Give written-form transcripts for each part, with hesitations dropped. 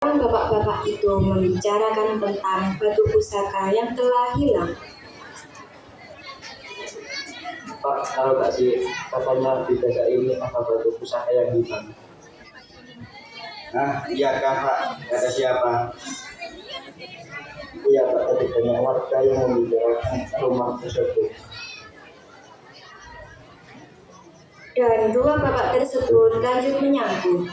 Bapak-bapak itu membicarakan tentang batu pusaka yang telah hilang. Pak, tahu gak sih, katanya di desa ini ada batu pusaka yang hilang. Nah, iya kak Pak, kata siapa? Iya Pak, tadi banyak warga yang membicarakan rumah tersebut. Dan dua bapak tersebut lanjut menyambut.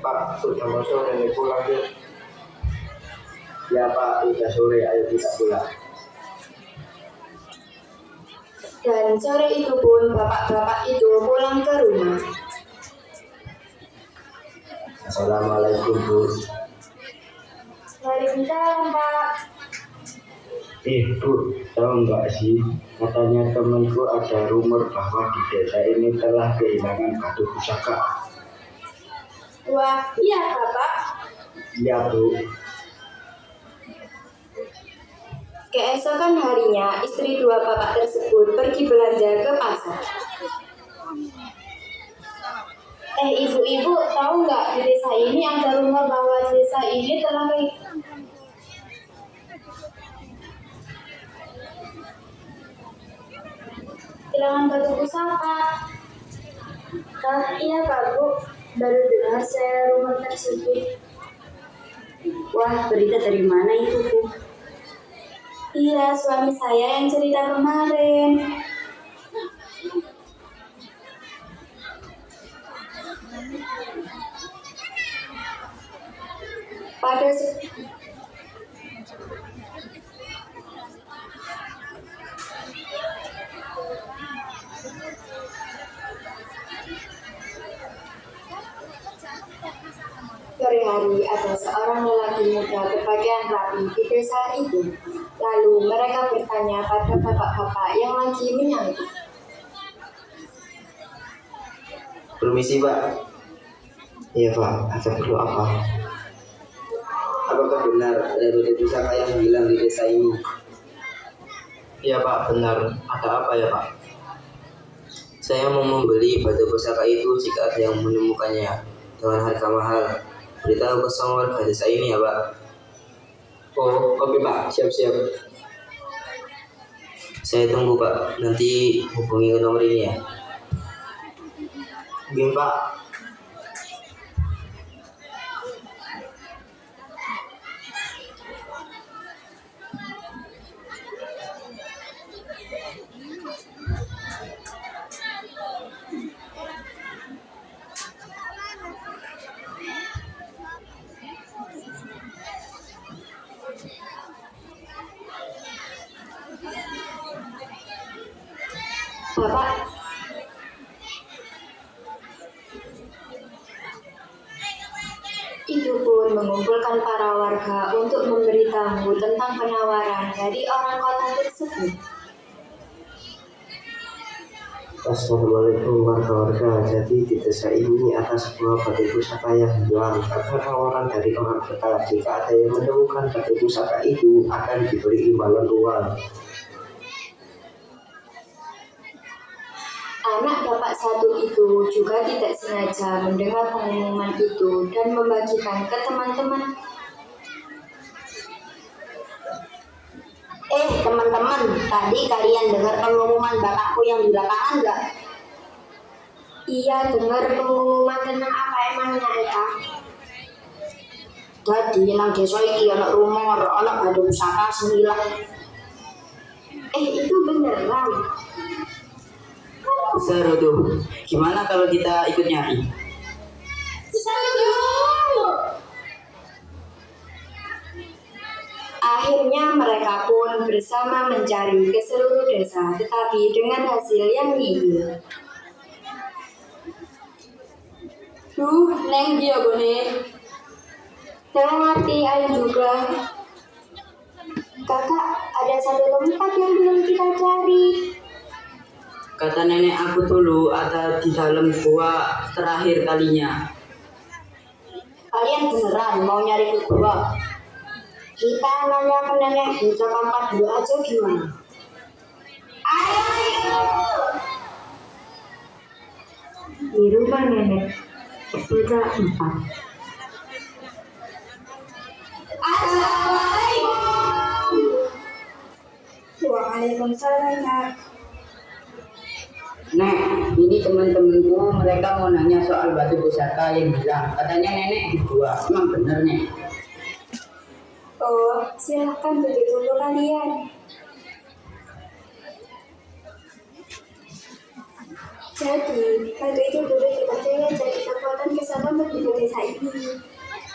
Pak, sudah mau sore nih, pulang yuk. Ya Pak, udah sore, ayo kita pulang. Dan sore itu pun bapak-bapak itu pulang ke rumah. Assalamualaikum Bu. Waalaikumsalam, Pak. Bu, tahu nggak sih, katanya temanku ada rumor bahwa di desa ini telah kehilangan batu pusaka. Wah, iya, Bapak. Iya Bu. Keesokan harinya, istri dua bapak tersebut pergi belanja ke pasar. Ibu-ibu, tahu nggak di desa ini ada rumor bahwa desa ini telah kehilangan batu pusaka. Iya Pak Bu, baru dengar saya rumor tersebut. Wah, berita dari mana itu, Bu? Iya, suami saya yang cerita kemarin. Pada sore hari ada seorang lelaki muda berpakaian rapi di desa itu. Lalu mereka bertanya pada bapak-bapak yang lagi menyambut. Permisi Pak. Iya Pak, ada perlu apa? Apakah benar ada batu pusaka yang hilang di desa ini? Iya Pak, benar. Ada apa ya Pak? Saya mau membeli batu pusaka itu jika ada yang menemukannya dengan harga mahal. Beritahu ke semua warga desa ini ya Pak. Oh, oke Pak, siap-siap. Saya tunggu Pak, nanti hubungi ke nomor ini ya. Oke Pak. Bapak, itu pun mengumpulkan para warga untuk memberitahu tentang penawaran dari orang kota tersebut. Assalamualaikum warga-warga. Jadi di desa ini ada sebuah batu pusaka yang hilang. Ada tawaran dari orang kota, jika ada yang menemukan batu pusaka itu akan diberi imbalan uang. Anak bapak satu itu juga tidak sengaja mendengar pengumuman itu dan membagikan ke teman-teman. Teman-teman, tadi kalian dengar pengumuman bapakku yang di lapangan nggak? Iya, dengar pengumuman tentang apa emangnya, Eka? Jadi nang desa iki ana rumor, ana batu pusaka sing ilang. Itu beneran. Seru tuh. Gimana kalau kita ikut nyari? Akhirnya mereka pun bersama mencari ke seluruh desa, tetapi dengan hasil yang nihil. Neng dia bone. Dalam arti air juga. Kakak, ada satu tempat yang belum kita cari. Kata nenek aku dulu ada di dalam gua terakhir kalinya. Kalian beneran mau nyari ke gua? Kita nanya ke nenek bocah kampak dulu aja gimana? Ayo. Di rumah nenek Bocah 4. Assalamualaikum. Waalaikumsalam, Nak. Nek, ini teman-temanku, mereka mau nanya soal batu pusaka yang hilang. Katanya nenek dibuang. Emang bener, Nek? Oh, silahkan duduk dulu kalian. Jadi, batu itu dulu dipercaya jadi kekuatan kesehatan bagi desa ini.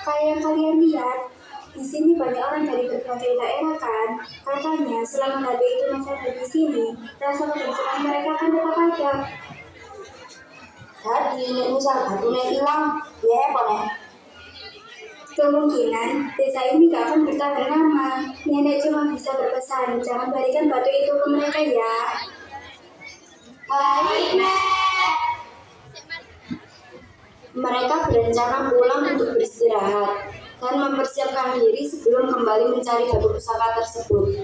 Kayak yang kalian lihat, di sini banyak orang dari berbagai daerah kan. Katanya selama batu itu masih ada di sini, rasa keberuntungan mereka akan tetap ada. Jadi nek misal batune ilang, ya apa nek? Kemungkinan desa ini gak akan bertahan lama. Nenek cuma bisa berpesan, jangan balikan batu itu ke mereka ya. Baik, Nek. Mereka berencana pulang untuk beristirahat dan mempersiapkan diri sebelum kembali mencari batu pusaka tersebut.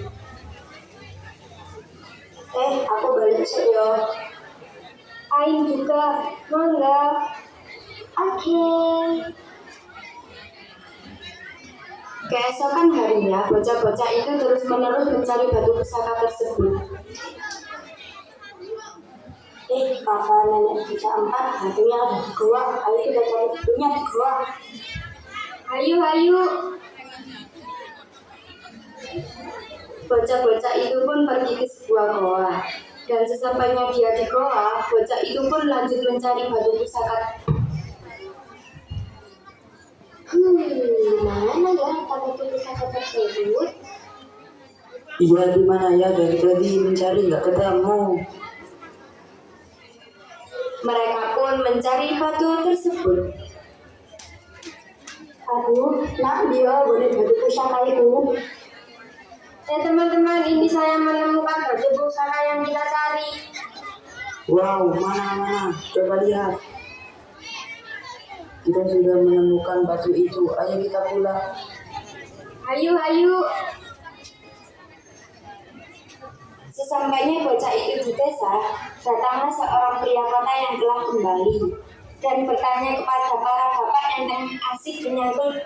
Aku balik ya. Aing juga, mangga. Oke. Keesokan harinya, bocah-bocah itu terus-menerus mencari batu pusaka tersebut. Kata nenek bocah 4, batunya ada di goa. Ayo kita cari batunya di goa. Ayo. Bocah-bocah itu pun pergi ke sebuah goa. Dan sesampainya dia di goa, bocah itu pun lanjut mencari batu pusaka. Mana ya batu pusaka tersebut? Iya, di mana ya? Dari tadi mencari nggak ketemu. Mereka pun mencari batu tersebut. Aduh, nak dia boleh batu pusaka itu. Teman-teman, ini saya menemukan batu pusaka yang kita cari. Wow, mana? Coba lihat. Kita sudah menemukan batu itu. Ayo kita pulang. Ayo. Sesampainya bocah itu di desa, datanglah seorang pria kota yang telah kembali dan bertanya kepada para bapak yang tengah asik menyangkul.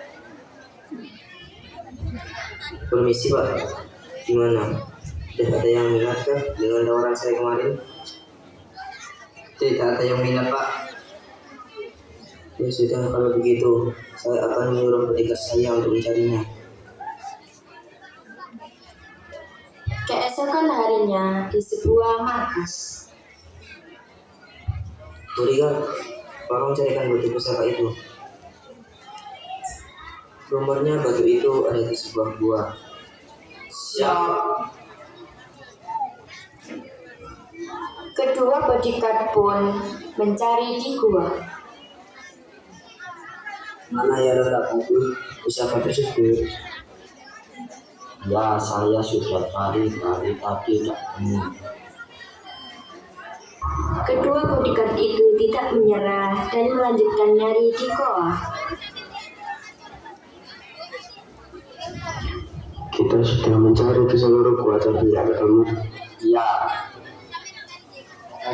Permisi Pak, gimana? Tidak ada yang minat kah dengan tawaran saya kemarin? Tidak ada yang minat Pak. Ya sudah, kalau begitu saya akan menyuruh petugas saya untuk mencarinya. Keesokan harinya di sebuah markas. Bodyguard, tolong carikan batu pusaka itu. Rumornya batu itu ada di sebuah gua. Siap. Kedua bodyguard pun mencari di gua. Mana ya letak batu pusaka tersebut? Ya, saya sudah cari tapi tidak ketemu. Kedua bodyguard itu tidak menyerah dan melanjutkan nyari di goa. Kita sudah mencari ke seluruh gua tapi tidak ketemu. Ya.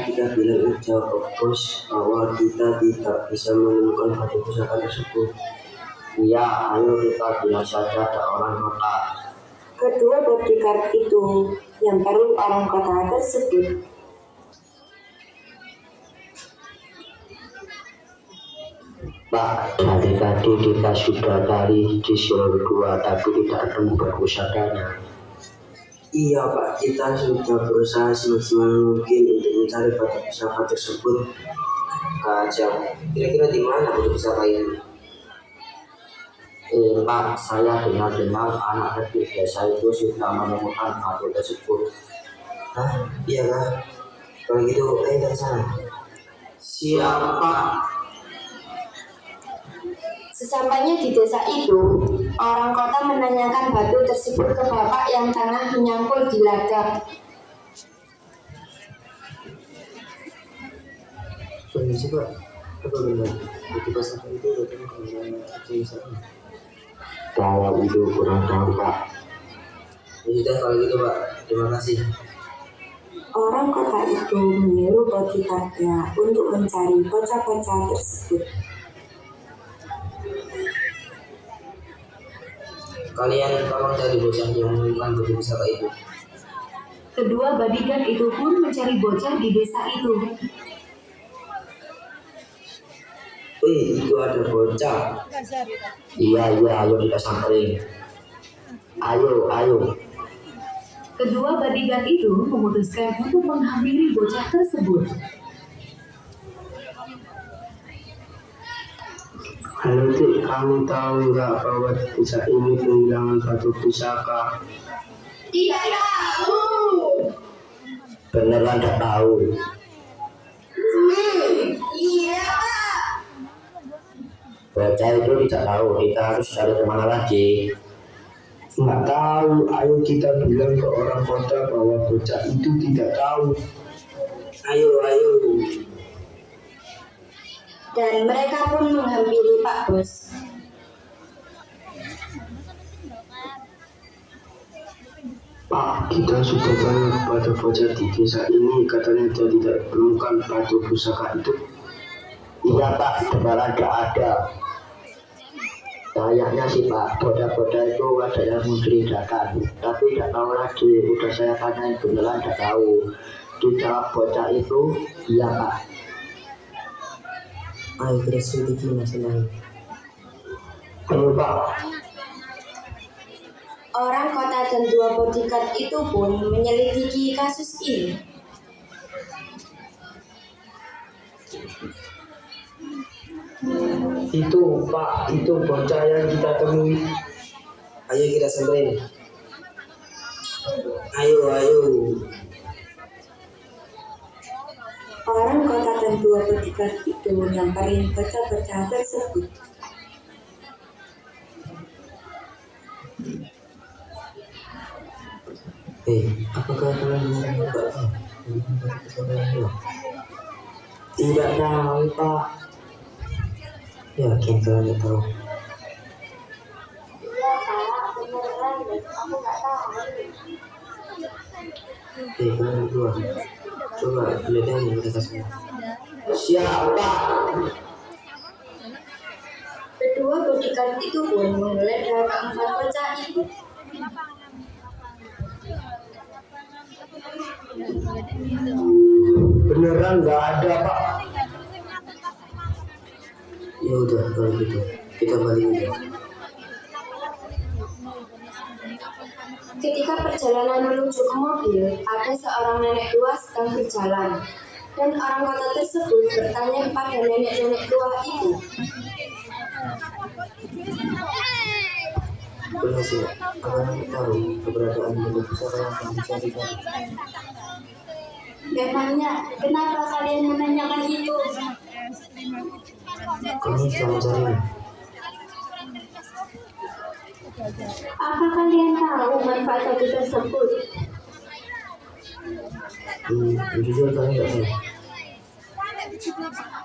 Kita bilang ke bos bahwa kita tidak bisa menemukan batu pusaka tersebut. Iya, ayo kita bilang saja ada orang kota. Kedua bodyguard itu yang baru orang kota tersebut. Pak, dari tadi kita sudah cari di seluruh gua tapi tidak ketemu batu pusakanya. Iya Pak, kita sudah berusaha semaksimal mungkin untuk mencari batu pusaka tersebut. Kacau, kira-kira di mana batu pusaka ini? Pak, saya dengar-dengar anak kecil desa itu sudah menemukan batu tersebut. Hah? Iya kah? Kalau gitu, ayo ke sana. Siapa? Sesampainya di desa itu, orang kota menanyakan batu tersebut ke bapak yang tengah menyangkul di ladang. Permisi Pak, apa benar batu pusaka itu datang ke orang desa ini? Kalau itu kurang tahu, Pak. Ya sudah kalau gitu Pak, terima kasih. Orang kota itu menyuruh bodyguardnya untuk mencari bocah-bocah tersebut. Kalian tolong cari bocah yang menemukan batu pusaka itu. Kedua bodyguard itu pun mencari bocah di desa itu. Wih, itu ada bocah. Iya, ayo kita samperin. Ayo. Kedua bodyguard itu memutuskan untuk menghampiri bocah tersebut. Halo Dik, kamu tahu nggak bahwa desa ini kehilangan batu pusaka? Tidak tahu. Beneran nggak tahu? Iya, Pak. Bocah itu tidak tahu, kita harus cari kemana lagi? Nggak tahu, ayo kita bilang ke orang kota bahwa bocah itu tidak tahu. Ayo. Dan mereka pun menghampiri Pak Bos. Pak, kita sudah tanya kepada bocah di desa ini, katanya dia tidak menemukan batu pusaka itu. Iya Pak, beneran nggak ada. Kayaknya sih Pak, bocah-bocah itu ada yang mencurigakan, tapi tidak tahu lagi. Udah saya tanyain beneran nggak tahu. Dijawab bocah itu, iya Pak. Ayo kita selidiki masalah ini. Ayo Pak. Orang kota dan dua bodyguard itu pun menyelidiki kasus ini. Itu Pak, itu bocah yang kita temui. Ayo kita samperin. Ayo. Orang kota dan dua bodyguard itu nyamperin bocah-bocah tersebut. Apakah kalian menemukan batu pusaka yang hilang? Tidak tahu Pak. Yakin kalian tidak tahu? Iya, Pak. Beneran deh. Aku nggak tahu. Kalian berdua, coba lihat yang mereka semua. Siapa? Kedua bodyguard itu pun menggeledah keempat bocah itu. Beneran nggak ada Pak. Ya udah kalau gitu kita balik aja. Ketika perjalanan menuju ke mobil, ada seorang nenek tua sedang berjalan. Dan orang kota tersebut bertanya kepada nenek-nenek tua itu. Berhasil, agar kami tahu keberadaan batu pusaka yang kami carikan. Memangnya, kenapa kalian menanyakan itu? Kami sedang mencarinya. Apa kalian tahu manfaat batu tersebut? Jujur kami tidak tahu.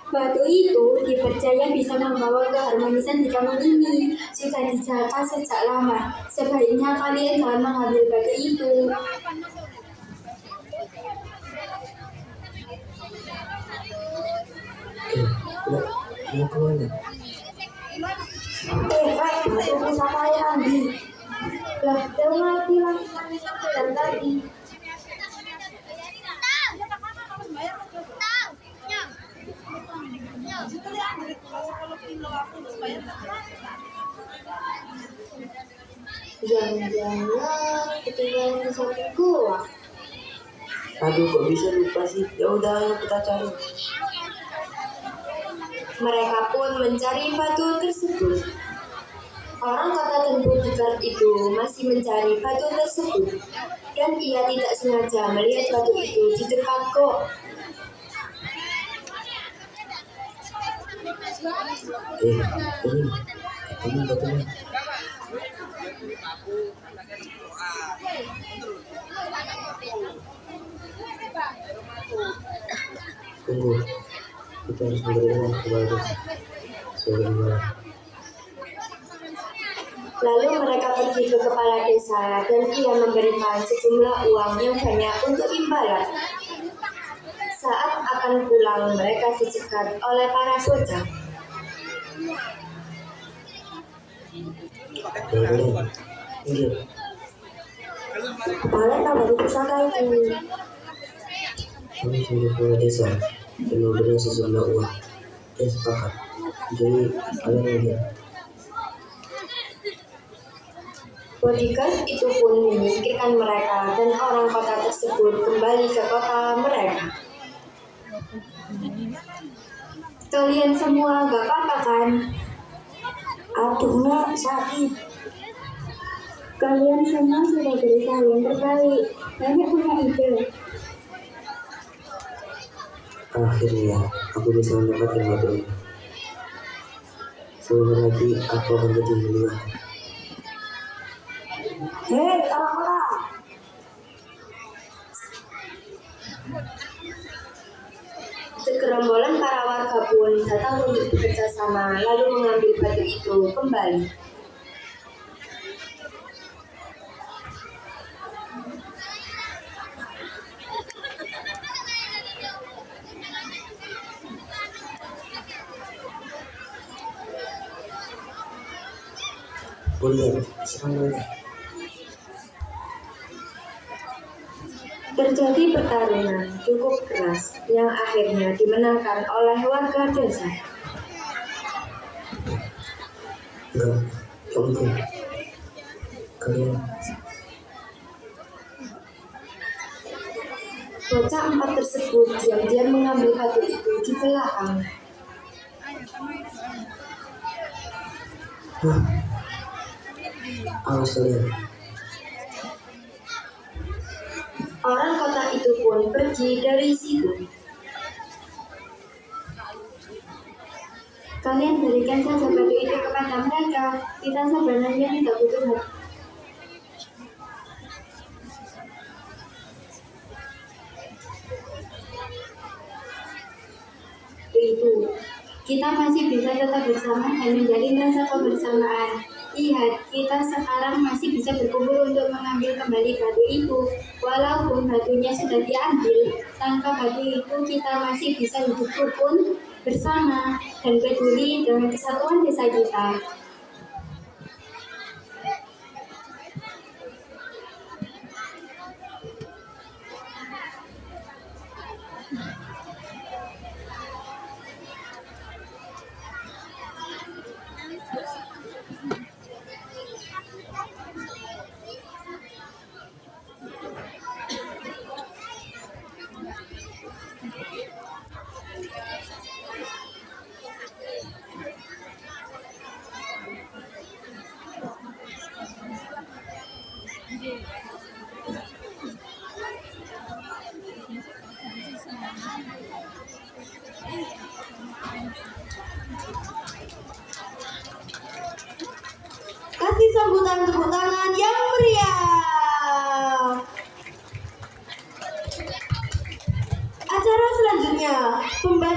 Batu itu dipercaya bisa membawa keharmonisan di kampung ini. Sudah dijaga sejak lama. Sebaiknya kalian jangan mengambil batu itu. Mau kemana? Batu pusaka yang Andi. Lah, dia mati lagi dan tadi. Jangan-jangan ketinggalan di samping gua. Aduh, kok bisa lupa sih? Ya udah, ayo kita cari. Mereka pun mencari batu tersebut. Orang kota dan bodyguard itu masih mencari batu tersebut. Dan ia tidak sengaja melihat batu itu di dekat kok. Ini batunya. Tunggu, kita harus berdoa kepada Tuhan. Lalu mereka pergi ke kepala desa dan ia memberikan sejumlah uang yang banyak untuk imbalan. Saat akan pulang, mereka dicegat oleh para bocah. Inggih. Kalian tahu dari pusaka itu. Kami sudah kepala desa dan memberi sejumlah uang. Ya sepakat. Jadi kalian ingat. Bodyguard itu pun menyingkirkan mereka dan orang kota tersebut kembali ke kota mereka. Kalian semua gak apa-apa kan? Aduh nak, sakit. Kalian semua sudah berusaha yang terbaik. Nenek punya ide. Akhirnya aku bisa mendapatkan batu ini. Sebentar lagi aku akan jadi mulia. Hei, orang-orang. Segerombolan para warga pun datang untuk bekerja sama lalu mengambil batu itu kembali. Mulia, serang mulia. Terjadi pertarungan cukup keras yang akhirnya dimenangkan oleh warga desa. Enggak mungkin. Kalian Bocah 4 tersebut diam-diam mengambil batu itu di belakang. awas kalian. Orang kota itu pun pergi dari situ. Kalian berikan saja batu itu kepada mereka. Kita sebenarnya tidak butuh. Itu kita masih bisa tetap bersama dan menjalin rasa kebersamaan. Lihat, kita sekarang masih bisa berkumpul untuk mengambil kembali batu itu. Walaupun batunya sudah diambil, tanpa batu itu kita masih bisa hidup rukun bersama dan peduli dengan kesatuan desa kita. Kasih sambutan tepuk tangan yang meriah. Acara selanjutnya,